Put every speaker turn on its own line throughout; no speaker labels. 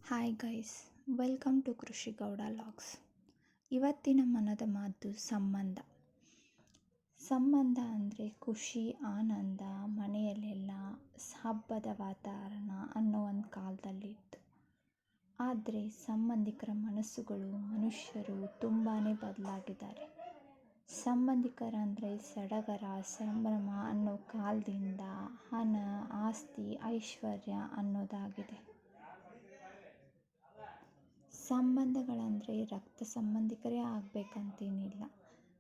Hi guys, welcome to ಕೃಷಿ Gowda logs. ಇವತ್ತಿನ ಮನದ ಮಾತು ಸಂಬಂಧ. ಸಂಬಂಧ ಅಂದರೆ ಖುಷಿ, ಆನಂದ, ಮನೆಯಲ್ಲೆಲ್ಲ ಹಬ್ಬದ ವಾತಾವರಣ ಅನ್ನೋ ಒಂದು ಕಾಲದಲ್ಲಿತ್ತು. ಆದರೆ ಸಂಬಂಧಿಕರ ಮನಸ್ಸುಗಳು, ಮನುಷ್ಯರು ತುಂಬಾ ಬದಲಾಗಿದ್ದಾರೆ. ಸಂಬಂಧಿಕರಂದರೆ ಸಡಗರ, ಸಂಭ್ರಮ ಅನ್ನೋ ಕಾಲದಿಂದ ಹಣ, ಆಸ್ತಿ, ಐಶ್ವರ್ಯ ಅನ್ನೋದಾಗಿದೆ. ಸಂಬಂಧಗಳಂದರೆ ರಕ್ತ ಸಂಬಂಧಿಕರೇ ಆಗಬೇಕಂತೇನಿಲ್ಲ.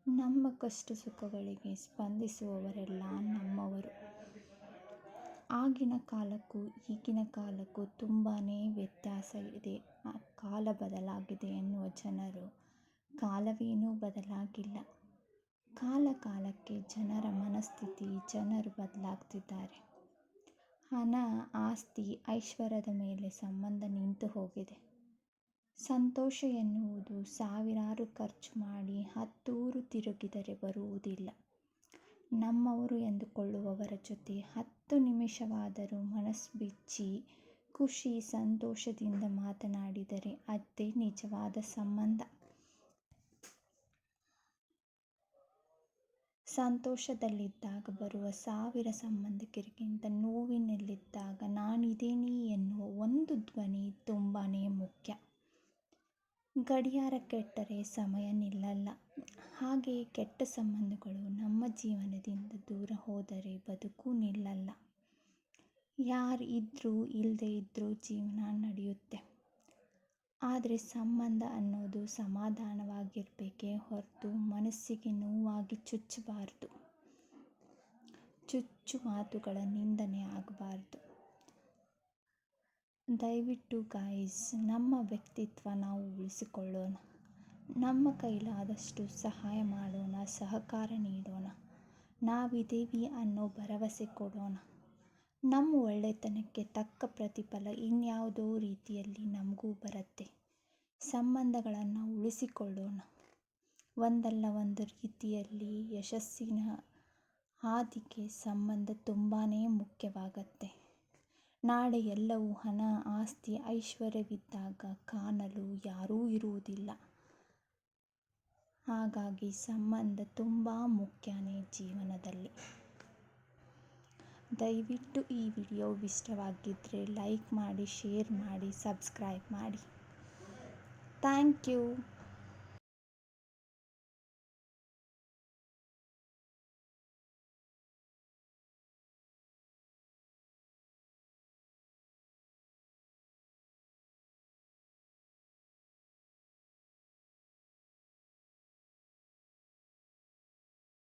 ನಮ್ಮ ಕಷ್ಟ ಸುಖಗಳಿಗೆ ಸ್ಪಂದಿಸುವವರೆಲ್ಲ ನಮ್ಮವರು. ಆಗಿನ ಕಾಲಕ್ಕೂ ಈಗಿನ ಕಾಲಕ್ಕೂ ತುಂಬಾ ವ್ಯತ್ಯಾಸ ಇದೆ. ಕಾಲ ಬದಲಾಗಿದೆ ಎನ್ನುವ ಜನರು, ಕಾಲವೇನೂ ಬದಲಾಗಿಲ್ಲ. ಕಾಲ ಕಾಲಕ್ಕೆ ಜನರ ಮನಸ್ಥಿತಿ, ಜನರು ಬದಲಾಗ್ತಿದ್ದಾರೆ. ಹಣ, ಆಸ್ತಿ, ಐಶ್ವರ್ಯದ ಮೇಲೆ ಸಂಬಂಧ ನಿಂತು ಹೋಗಿದೆ. ಸಂತೋಷ ಎನ್ನುವುದು ಸಾವಿರಾರು ಖರ್ಚು ಮಾಡಿ 10 ಊರು ತಿರುಗಿದರೆ ಬರುವುದಿಲ್ಲ. ನಮ್ಮವರು ಎಂದುಕೊಳ್ಳುವವರ ಜೊತೆ 10 ನಿಮಿಷವಾದರೂ ಮನಸ್ಸು ಬಿಚ್ಚಿ ಖುಷಿ, ಸಂತೋಷದಿಂದ ಮಾತನಾಡಿದರೆ ಅದೇ ನಿಜವಾದ ಸಂಬಂಧ. ಸಂತೋಷದಲ್ಲಿದ್ದಾಗ ಬರುವ 1000 ಸಂಬಂಧಿಕರಿಗಿಂತ ನೋವಿನಲ್ಲಿದ್ದಾಗ ನಾನಿದ್ದೀನಿ ಎನ್ನುವ ಒಂದು ಧ್ವನಿ ತುಂಬಾ ಮುಖ್ಯ. ಗಡಿಯಾರ ಕೆಟ್ಟರೆ ಸಮಯ ನಿಲ್ಲಲ್ಲ. ಹಾಗೆಯೇ ಕೆಟ್ಟ ಸಂಬಂಧಗಳು ನಮ್ಮ ಜೀವನದಿಂದ ದೂರ ಹೋದರೆ ಬದುಕು ನಿಲ್ಲಲ್ಲ. ಯಾರು ಇದ್ರೂ ಇಲ್ಲದೇ ಇದ್ರೂ ಜೀವನ ನಡೆಯುತ್ತೆ. ಆದರೆ ಸಂಬಂಧ ಅನ್ನೋದು ಸಮಾಧಾನವಾಗಿರಬೇಕೇ ಹೊರತು ಮನಸ್ಸಿಗೆ ನೋವಾಗಿ ಚುಚ್ಚಬಾರ್ದು. ಚುಚ್ಚು ಮಾತುಗಳ ನಿಂದನೆ ಆಗಬಾರ್ದು. ದಯವಿಟ್ಟು ಗೈಸ್, ನಮ್ಮ ವ್ಯಕ್ತಿತ್ವ ನಾವು ಉಳಿಸಿಕೊಳ್ಳೋಣ. ನಮ್ಮ ಕೈಲಾದಷ್ಟು ಸಹಾಯ ಮಾಡೋಣ, ಸಹಕಾರ ನೀಡೋಣ. ನಾವಿದ್ದೀವಿ ಅನ್ನೋ ಭರವಸೆ ಕೊಡೋಣ. ನಮ್ಮ ಒಳ್ಳೆತನಕ್ಕೆ ತಕ್ಕ ಪ್ರತಿಫಲ ಇನ್ಯಾವುದೋ ರೀತಿಯಲ್ಲಿ ನಮಗೂ ಬರುತ್ತೆ. ಸಂಬಂಧಗಳನ್ನು ಉಳಿಸಿಕೊಳ್ಳೋಣ. ಒಂದಲ್ಲ ಒಂದು ರೀತಿಯಲ್ಲಿ ಯಶಸ್ಸಿನ ಹಾದಿಗೆ ಸಂಬಂಧ ತುಂಬಾ ಮುಖ್ಯವಾಗತ್ತೆ. ನಾಳೆ ಎಲ್ಲವೂ ಹಣ, ಆಸ್ತಿ, ಐಶ್ವರ್ಯವಿದ್ದಾಗ ಕಾಣಲು ಯಾರೂ ಇರುವುದಿಲ್ಲ. ಹಾಗಾಗಿ ಸಂಬಂಧ ತುಂಬ ಮುಖ್ಯನೇ ಜೀವನದಲ್ಲಿ. ದಯವಿಟ್ಟು ಈ ವಿಡಿಯೋ ಇಷ್ಟವಾಗಿದ್ದರೆ ಲೈಕ್ ಮಾಡಿ, ಶೇರ್ ಮಾಡಿ, ಸಬ್ಸ್ಕ್ರೈಬ್ ಮಾಡಿ. Thank you.